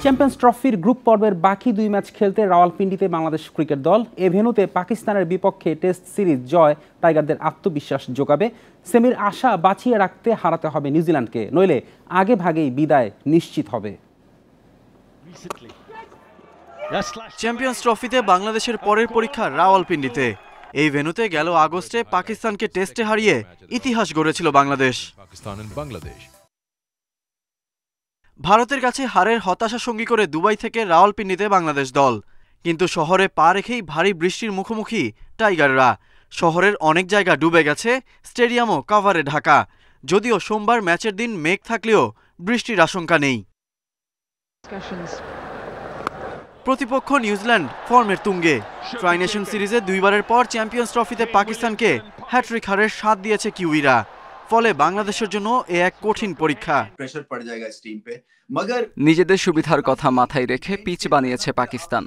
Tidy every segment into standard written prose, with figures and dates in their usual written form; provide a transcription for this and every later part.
Champions ট্রফির group পর্বের বাকি 2 ম্যাচ খেলতে রাওয়ালপিন্ডিতে বাংলাদেশ ক্রিকেট দল। এ ভেন্যুতে পাকিস্তানের বিপক্ষে টেস্ট সিরিজ জয় টাইগারদের আত্মবিশ্বাস যোগাবে। সেমির আশা বাঁচিয়ে রাখতে হারাতে হবে নিউজিল্যান্ডকে, নইলে আগে ভাগেই বিদায় নিশ্চিত হবে। চ্যাম্পিয়ন্স ট্রফিতে বাংলাদেশের পরের পরীক্ষা রাওয়ালপিন্ডিতে। এই ভেন্যুতে গেল আগস্টে পাকিস্তানকে টেস্টে হারিয়ে ইতিহাস গড়েছিল বাংলাদেশ। ভারতের কাছে হারের হতাশা সঙ্গী করে দুবাই থেকে রাওয়ালপিন্ডিতে বাংলাদেশ দল, কিন্তু শহরে পা রেখেই ভারী বৃষ্টির মুখোমুখি টাইগাররা। শহরের অনেক জায়গা ডুবে গেছে, স্টেডিয়ামও কাভারে ঢাকা। যদিও সোমবার ম্যাচের দিন মেঘ থাকলেও বৃষ্টির আশঙ্কা নেই। প্রতিপক্ষ নিউজিল্যান্ড ফর্মের তুঙ্গে। ট্রাই নেশন সিরিজে 2বারের পর চ্যাম্পিয়ন্স ট্রফিতে পাকিস্তানকে হ্যাট্রিক হারের স্বাদ দিয়েছে কিউইরা। ফলে বাংলাদেশের জন্য এ এক কঠিন পরীক্ষা। নিজেদের সুবিধার কথা মাথায় রেখে পিচ বানিয়েছে পাকিস্তান,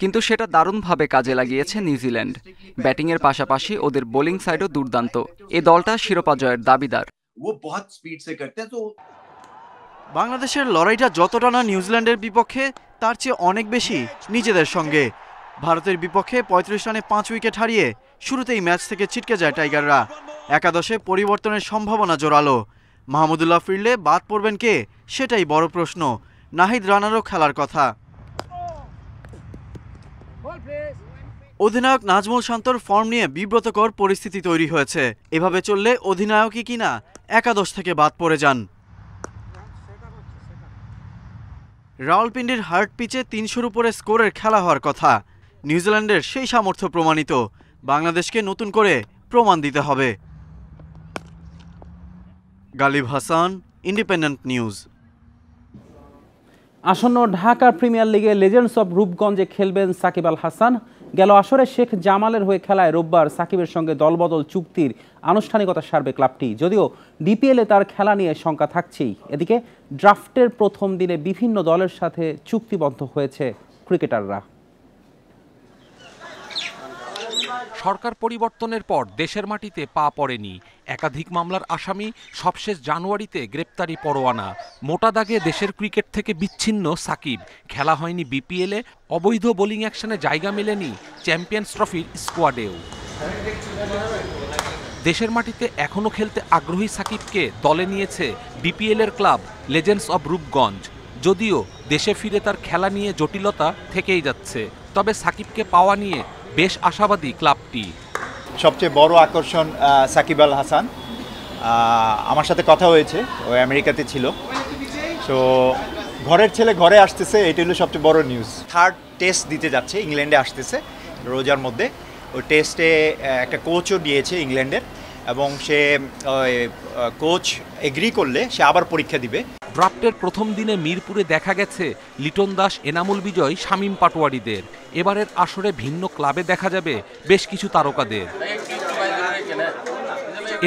কিন্তু সেটা দারুণভাবে কাজে লাগিয়েছে নিউজিল্যান্ড। ব্যাটিংয়ের পাশাপাশি ওদের বোলিং সাইডও দুর্দান্ত। এ দলটা শিরোপা জয়ের দাবিদার। বাংলাদেশের লড়াইটা যতটা না নিউজিল্যান্ডের বিপক্ষে, তার চেয়ে অনেক বেশি নিজেদের সঙ্গে। ভারতের বিপক্ষে 35 রানে 5 উইকেট হারিয়ে শুরুতেই ম্যাচ থেকে ছিটকে যায় টাইগাররা। একাদশে পরিবর্তনের সম্ভাবনা জোরালো। মাহমুদুল্লাহ ফিরলে বাদ পড়বেন কে, সেটাই বড় প্রশ্ন। নাহিদ রানারও খেলার কথা। অধিনায়ক নাজমুল শান্তর ফর্ম নিয়ে বিব্রতকর পরিস্থিতি তৈরি হয়েছে। এভাবে চললে অধিনায়কই কিনা একাদশ থেকে বাদ পড়ে যান। রাওয়ালপিন্ডির হার্ট পিচে 300-র উপরে স্কোরের খেলা হওয়ার কথা। নিউজিল্যান্ডের সেই সামর্থ্য প্রমাণিত। বাংলাদেশকে নতুন করে প্রমাণ দিতে হবে। Galib Hasan, independent news. আসন্ন ঢাকা প্রিমিয়ার লিগে লেজেন্ডস অব রূপগঞ্জে খেলবেন সাকিব আল হাসান। গেল আসরে শেখ জামালের হয়ে খেলায় রোববার সাকিবের সঙ্গে দলবদল চুক্তির আনুষ্ঠানিকতা সারবে ক্লাবটি, যদিও ডিপিএলে তার খেলা নিয়ে শঙ্কা থাকছেই। এদিকে ড্রাফটের প্রথম দিনে বিভিন্ন দলের সাথে চুক্তিবদ্ধ হয়েছে ক্রিকেটাররা। সরকার পরিবর্তনের পর দেশের মাটিতে পা পড়েনি। একাধিক মামলার আসামি, সবশেষ জানুয়ারিতে গ্রেপ্তারি পরোয়ানা। মোটা দাগে দেশের ক্রিকেট থেকে বিচ্ছিন্ন সাকিব। খেলা হয়নি বিপিএলে, অবৈধ বোলিং অ্যাকশনে জায়গা মেলেনি চ্যাম্পিয়ন্স ট্রফির স্কোয়াডেও। দেশের মাটিতে এখনও খেলতে আগ্রহী সাকিবকে দলে নিয়েছে বিপিএলের ক্লাব লেজেন্ডস অব রূপগঞ্জ। যদিও দেশে ফিরে তার খেলা নিয়ে জটিলতা থেকেই যাচ্ছে, তবে সাকিবকে পাওয়া নিয়ে বেশ আশাবাদী ক্লাবটি। সবচেয়ে বড় আকর্ষণ সাকিব আল হাসান। আমার সাথে কথা হয়েছে, ও আমেরিকাতে ছিল। সো ঘরের ছেলে ঘরে আসতেছে, এটা হলো সবচেয়ে বড় নিউজ। 3rd টেস্ট দিতে যাচ্ছে, ইংল্যান্ডে আসতেছে রোজার মধ্যে। ওই টেস্টে একটা কোচও দিয়েছে ইংল্যান্ডের, এবং সে কোচ এগ্রি করলে সে আবার পরীক্ষা দিবে। ড্রাফটের প্রথম দিনে মিরপুরে দেখা গেছে লিটন দাস, এনামুল বিজয়, শামীম পাটোয়ারিদের। এবারের আসরে ভিন্ন ক্লাবে দেখা যাবে বেশ কিছু তারকাদের।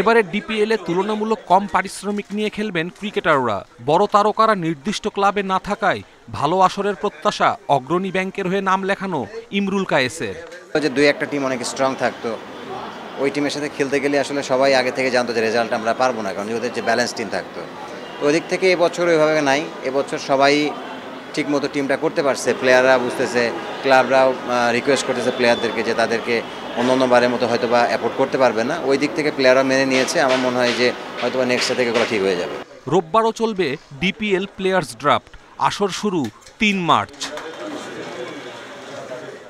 এবারের ডিপিএলে তুলনামূলক কম পারিশ্রমিক নিয়ে খেলবেন ক্রিকেটাররা। বড় তারকারা নির্দিষ্ট ক্লাবে না থাকায় ভালো আসরের প্রত্যাশা অগ্রণী ব্যাংকের হয়ে নাম লেখানো ইমরুল কায়েসের। যে 2-1টা টিম অনেক স্ট্রং থাকতো, ওই টিমের সাথে খেলতে গেলে আসলে সবাই আগে থেকে জানতো যে রেজাল্ট আমরা পারবো না, কারণ ওদের যে ব্যালেন্স টিম থাকতো। ওই দিক থেকে এবছর ওইভাবে নাই। এবছর সবাই ঠিকমতো টিমটা করতে পারছে, প্লেয়াররা বুঝতেছে, ক্লাবরাও রিকোয়েস্ট করতেছে প্লেয়ারদেরকে যে তাদেরকে অন্য বারের মতো হয়তো বা অ্যাফোর্ড করতে পারবে না। ওই দিক থেকে প্লেয়াররা মেনে নিয়েছে। আমার মনে হয় যে হয়তো বা নেক্সট থেকে এগুলো ঠিক হয়ে যাবে। রোববারও চলবে ডিপিএল প্লেয়ার্স ড্রাফট। আসর শুরু 3 মার্চ।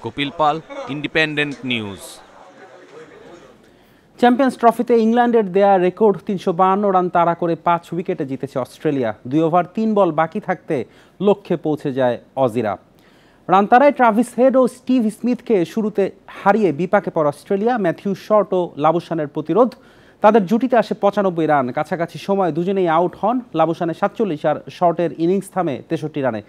কপিল পাল, ইন্ডিপেন্ডেন্ট নিউজ। চ্যাম্পিয়ন্স ট্রফিতে ইংল্যান্ডের দেয়া রেকর্ড 352 রান তাড়া করে 5 উইকেটে জিতেছে অস্ট্রেলিয়া। 2 ওভার 3 বল বাকি থাকতে লক্ষ্যে পৌঁছে যায় অজিরা। রান তাড়ায় ট্রাভিস হেড ও স্টিভ স্মিথকে শুরুতে হারিয়ে বিপাকে পড়ে অস্ট্রেলিয়া। ম্যাথিউ শর্ট ও লাবুসানের প্রতিরোধ। তাদের জুটিতে আসে 95 রান। কাছাকাছি সময় দুজনেই আউট হন। লাবুসানের 47 আর শর্টের ইনিংস থামে 63 রানে।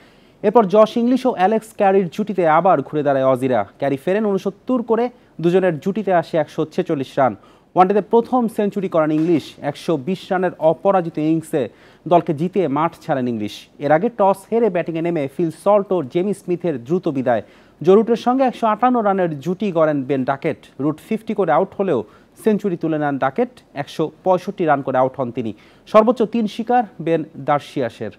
এরপর জশ ইংলিশ ও অ্যালেক্স ক্যারির জুটিতে আবার ঘুরে দাঁড়ায় অজিরা। ক্যারি ফেরেন 69 করে, দুজনের জুটিতে আসে 146 রান। ওয়ানডেতে প্রথম সেঞ্চুরি করেন ইংলিশ। ১২০ রানের অপরাজিত ইনিংসে দলকে জিতিয়ে মাঠ ছাড়েন ইংলিশ। এর আগে টস হেরে ব্যাটিংয়ে নেমে ফিল সল্ট ও জেমি স্মিথের দ্রুত বিদায়। জো রুটের সঙ্গে ১৫৮ রানের জুটি গড়েন বেন ডাকেট। রুট 50 করে আউট হলেও সেঞ্চুরি তুলে নেন ডাকেট। ১৬৫ রান করে আউট হন তিনি। সর্বোচ্চ ৩ শিকার বেন ডার্সিয়াসের।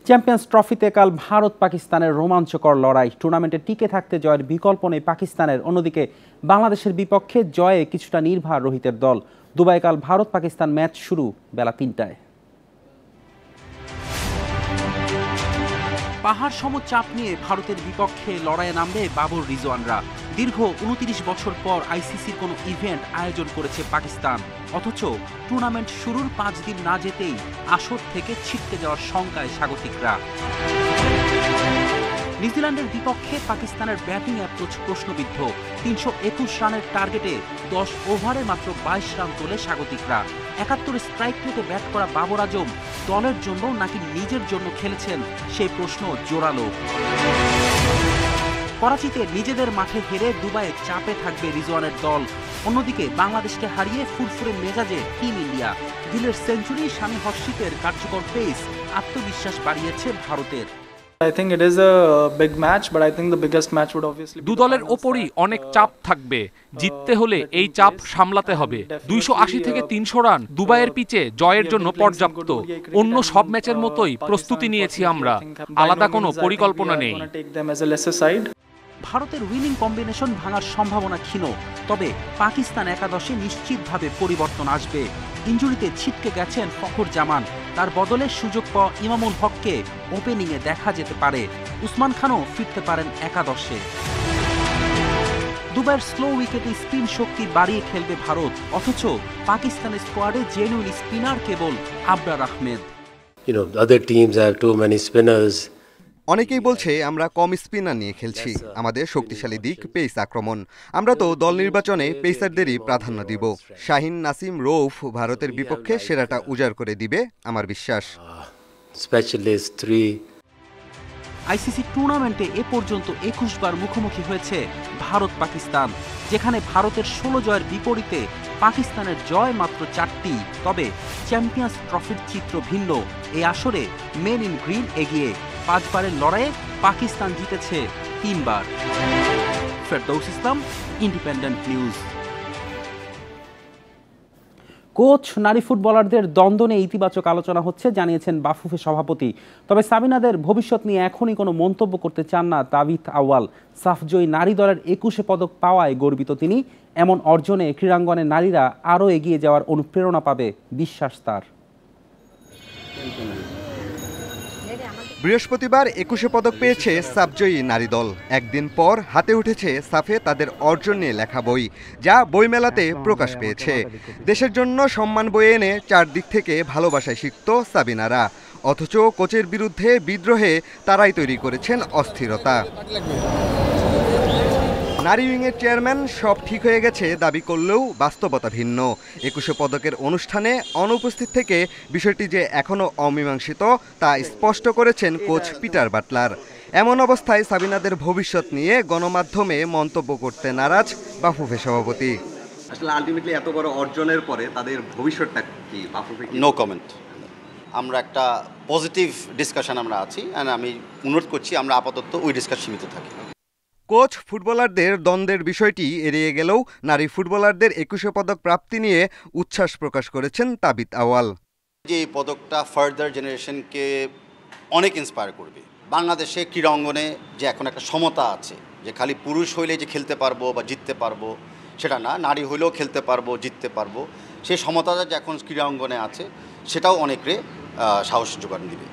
চ্যাম্পিয়ন্স ট্রফিতে কাল ভারত পাকিস্তানের রোমাঞ্চকর লড়াই। টুর্নামেন্টে টিকে থাকতে জয়ের বিকল্প নেই পাকিস্তানের। অন্যদিকে বাংলাদেশের বিপক্ষে জয়ে কিছুটা নির্ভর রোহিতের দল। দুবাইয়ে কাল ভারত পাকিস্তান ম্যাচ শুরু বেলা ৩টায়। পাহাড় সম চাপ নিয়ে ভারতের বিপক্ষে লড়াইয়ে নামবে বাবর রিজওয়ানরা। দীর্ঘ ২৯ বছর পর আইসিসির কোনো ইভেন্ট আয়োজন করেছে পাকিস্তান, অথচ টুর্নামেন্ট শুরুর ৫ দিন না যেতেই আসর থেকে ছিটকে যাওয়ার শঙ্কায় স্বাগতিকরা। নিউজিল্যান্ডের বিপক্ষে পাকিস্তানের ব্যাটিং অ্যাপ্রোচ প্রশ্নবিদ্ধ। ৩২১ রানের টার্গেটে ১০ ওভারে মাত্র ২২ রান তোলে স্বাগতিকরা। ৭১ স্ট্রাইক রেটে ব্যাট করা বাবর আজম দলের জন্য নাকি নিজের জন্য খেলেছেন, সেই প্রশ্ন জোরালো। করাচিতে নিজেদের মাঠে হেরে দুবাইয়ে চাপে থাকবে রিজওয়ানের দল। অন্যদিকে বাংলাদেশকে হারিয়ে ফুরফুরে মেজাজে টিম ইন্ডিয়া। গিলের সেঞ্চুরি, শামী হর্ষিতের কার্যকর পেস আত্মবিশ্বাস বাড়িয়েছে ভারতের। দু দলের ওপরই অনেক চাপ থাকবে। জিততে হলে এই চাপ সামলাতে হবে। ২৮০ থেকে ৩০০ রান দুবাইয়ের পিচে জয়ের জন্য পর্যাপ্ত। অন্য সব ম্যাচের মতোই প্রস্তুতি নিয়েছি আমরা, আলাদা কোনো পরিকল্পনা নেই। ভারতের উইনিং কম্বিনেশন ভাঙার সম্ভাবনা ক্ষীণ, তবে পাকিস্তান একাদশে নিশ্চিতভাবে পরিবর্তন আসবে। ইনজুরিতে ছিটকে গেছেন ফখর জামান, তার বদলে সুযোগ পাওয়া ইমামুল হককে ওপেনিংয়ে দেখা যেতে পারে। উসমান খানও ফিরতে পারেন একাদশে। দুবাইয়ের স্লো উইকেটে স্পিন শক্তি বাড়িয়ে খেলবে ভারত, অথচ পাকিস্তানের স্কোয়াডে জেনুইন স্পিনার কেবল আবরার আহমেদ। অনেকেই বলছে আমরা কম স্পিনার নিয়ে খেলছি। আমাদের শক্তিশালী দিক পেস আক্রমণ। আমরা তো দল নির্বাচনে পেসারদেরই প্রাধান্য দিব। শাহিন, নাসিম, রৌফ ভারতের বিপক্ষে সেরাটা উজাড় করে দিবে আমার বিশ্বাস। আইসিসি টুর্নামেন্টে এ পর্যন্ত ২১ বার মুখোমুখি হয়েছে ভারত পাকিস্তান, যেখানে ভারতের ১৬ জয়ের বিপরীতে পাকিস্তানের জয় মাত্র ৪টি। তবে চ্যাম্পিয়ন্স ট্রফির চিত্র ভিন্ন। এই আসরে মেন ইন গ্রিন এগিয়ে। ৫ বারের লড়াইয়ে পাকিস্তান জিতেছে ৩ বার। ফেরদৌস ইসলাম, ইন্ডিপেন্ডেন্ট নিউজ। কোচ নারী ফুটবলারদের দ্বন্দ্ব নিয়ে ইতিবাচক আলোচনা হচ্ছে জানিয়েছেন বাফুফে সভাপতি। তবে সাবিনাদের ভবিষ্যৎ নিয়ে এখনই কোনো মন্তব্য করতে চান না তাবিথ আউয়াল। সাফজয়ী নারী দলের ২১ পদক পাওয়ায় গর্বিত তিনি। এমন অর্জনে ক্রীড়াঙ্গনে নারীরা আরও এগিয়ে যাওয়ার অনুপ্রেরণা পাবে বিশ্বাস তার। বৃহস্পতিবার ২১ পদক পেয়েছে সাফজয়ী নারী দল। একদিন পর হাতে উঠেছে সাফে তাদের অর্জন নিয়ে লেখা বই, যা বইমেলাতে প্রকাশ পেয়েছে। দেশের জন্য সম্মান বয়ে এনে চারদিক থেকে ভালোবাসায় সিক্ত সাবিনারা, অথচ কোচের বিরুদ্ধে বিদ্রোহে তারাই তৈরি করেছেন অস্থিরতা। নারী উইংয়ের চেয়ারম্যান সব ঠিক হয়ে গেছে দাবি করলেও বাস্তবতা ভিন্ন। ২১ পদকের অনুষ্ঠানে অনুপস্থিত থেকে বিষয়টি যে এখনও অমীমাংসিত তা স্পষ্ট করেছেন কোচ পিটার বাটলার। এমন অবস্থায় সাবিনাদের ভবিষ্যৎ নিয়ে গণমাধ্যমে মন্তব্য করতে নারাজ বাফুফে সভাপতি। আসলে আলটিমেটলি এত বড় অর্জনের পরে তাদের ভবিষ্যৎটা কি বাফুফে? No comment. আমরা একটা পজিটিভ ডিসকাশন আমরা আছি, এন্ড আমি অনুরোধ করছি আমরা আপাতত ওই ডিসকাশন সীমিত থাকি। কোচ ফুটবলারদের দ্বন্দ্বের বিষয়টি এড়িয়ে গেলেও নারী ফুটবলারদের ২১ পদক প্রাপ্তি নিয়ে উচ্ছ্বাস প্রকাশ করেছেন তাবিথ আউয়াল। যে এই পদকটা ফার্দার জেনারেশনকে অনেক ইন্সপায়ার করবে। বাংলাদেশে ক্রীড়া অঙ্গনে যে এখন একটা সমতা আছে, যে খালি পুরুষ হইলে যে খেলতে পারবো বা জিততে পারবো সেটা না, নারী হইলেও খেলতে পারবো, জিততে পারবো, সেই সমতাটা যে এখন ক্রীড়া অঙ্গনে আছে সেটাও অনেকরে সাহস যোগান দিবে।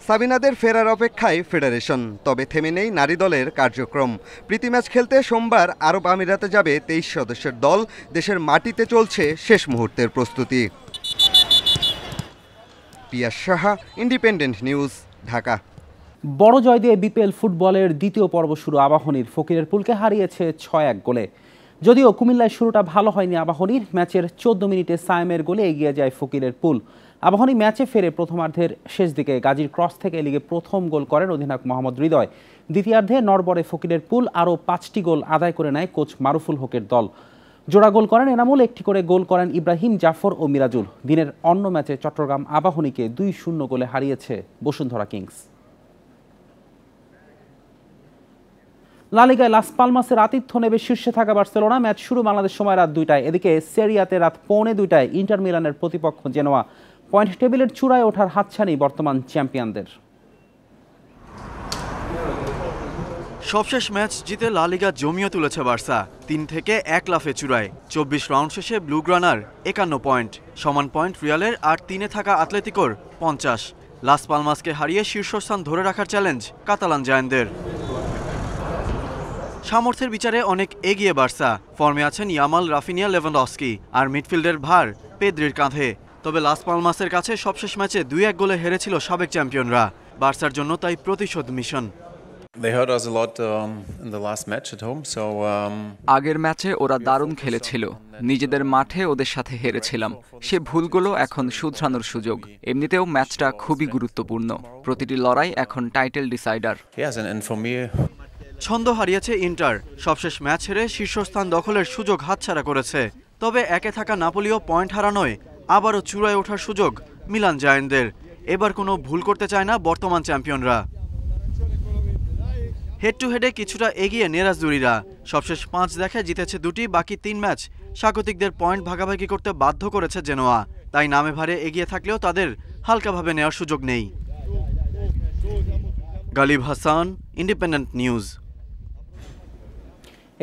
সাবিনাদের ফেরার অপেক্ষায় ফেডারেশন, তবে থেমে নেই নারী দলের কার্যক্রম। প্রীতি ম্যাচ খেলতে সোমবার আরব আমিরাতে যাবে ২৩ সদস্যের দল। দেশের মাটিতে চলছে শেষ মুহূর্তের প্রস্তুতি। পিয়াস সাহা, ইন্ডিপেন্ডেন্ট নিউজ, ঢাকা। বড় জয় দিয়ে বিপিএল ফুটবলের দ্বিতীয় পর্ব শুরু আবাহনীর। ফকিরের পুলকে হারিয়েছে ৬-১ গোলে। যদিও কুমিল্লায় শুরুটা ভালো হয়নি আবাহনীর। ম্যাচের 14 মিনিটে সায়েমের গোলে এগিয়ে যায় ফকিরের পুল। আবাহনী ম্যাচে ফেরে প্রথমার্ধের শেষ দিকে গাজীর ক্রস থেকে লিগে প্রথম গোল করেন অধিনায়ক মোহাম্মদ হৃদয়। দ্বিতীয়ার্ধে নড়বড়ে ফকিরের পুল আরও 5টি গোল আদায় করে নেয় কোচ মারুফুল হকের দল। জোড়া গোল করেন এনামুল, একটি করে গোল করেন ইব্রাহিম, জাফর ও মিরাজুল। দিনের অন্য ম্যাচে চট্টগ্রাম আবাহনীকে 2-0 গোলে হারিয়েছে বসুন্ধরা কিংস। লা লিগায় লাস পালমাসের আতিথ্য নেবে শীর্ষে থাকা বার্সেলোনা। ম্যাচ শুরু বাংলাদেশ সময় রাত 2টায়। এদিকে সেরিয়াতে রাত 1:45 ইন্টার মিলানের প্রতিপক্ষ জেনোয়া। পয়েন্ট টেবিলের চূড়ায় ওঠার হাতছানি বর্তমান চ্যাম্পিয়নদের। সবশেষ ম্যাচ জিতে লা লিগা জমিয়ে তুলেছে বার্সা। 3 থেকে 1 লাফে চূড়ায়। 24 রাউন্ড শেষে ব্লুগ্রানার 51 পয়েন্ট, সমান পয়েন্ট রিয়ালের আর 3-এ থাকা আতলেতিকোর 50। লাস পালমাসকে হারিয়ে শীর্ষস্থান ধরে রাখার চ্যালেঞ্জ কাতালান জায়ান্টদের। সামর্থ্যের বিচারে অনেক এগিয়ে বার্সা। ফর্মে আছেন ইয়ামাল, রাফিনিয়া, লেভানডস্কি, আর মিডফিল্ডের ভার পেদ্রির কাঁধে। তবে লাস পালমাসের কাছে সবশেষ ম্যাচে 2-1 গোলে হেরেছিল সাবেক চ্যাম্পিয়নরা। বার্সার জন্য তাই প্রতিশোধ মিশন। আগের ম্যাচে ওরা দারুণ খেলেছিল, নিজেদের মাঠে ওদের সাথে হেরেছিলাম। সে ভুলগুলো এখন শুধরানোর সুযোগ। এমনিতেও ম্যাচটা খুবই গুরুত্বপূর্ণ, প্রতিটি লড়াই এখন টাইটেল ডিসাইডার। ছন্দ হারিয়েছে ইন্টার, সবশেষ ম্যাচ হেরে শীর্ষস্থান দখলের সুযোগ হাতছাড়া করেছে। তবে একে থাকা নাপোলিও পয়েন্ট হারানোয় আবারও চূড়ায় ওঠার সুযোগ মিলান জায়ান্টদের। এবার কোনো ভুল করতে চায় না বর্তমান চ্যাম্পিয়নরা। হেড টু হেডে কিছুটা এগিয়ে নেরাজদুরিরা। সবশেষ 5 দেখায় জিতেছে 2টি, বাকি 3 ম্যাচ স্বাগতিকদের পয়েন্ট ভাগাভাগি করতে বাধ্য করেছে জেনোয়া। তাই নামে ভারে এগিয়ে থাকলেও তাদের হালকাভাবে নেওয়ার সুযোগ নেই। Galib Hasan, independent news.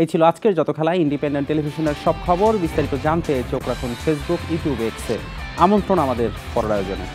এই ছিল আজকের যত খেলা। ইন্ডিপেন্ডেন্ট টেলিভিশনের সব খবর বিস্তারিত জানতে চোখ রাখুন ফেসবুক, ইউটিউব, এক্সে। আমন্ত্রণ আমাদের পরের আয়োজনে।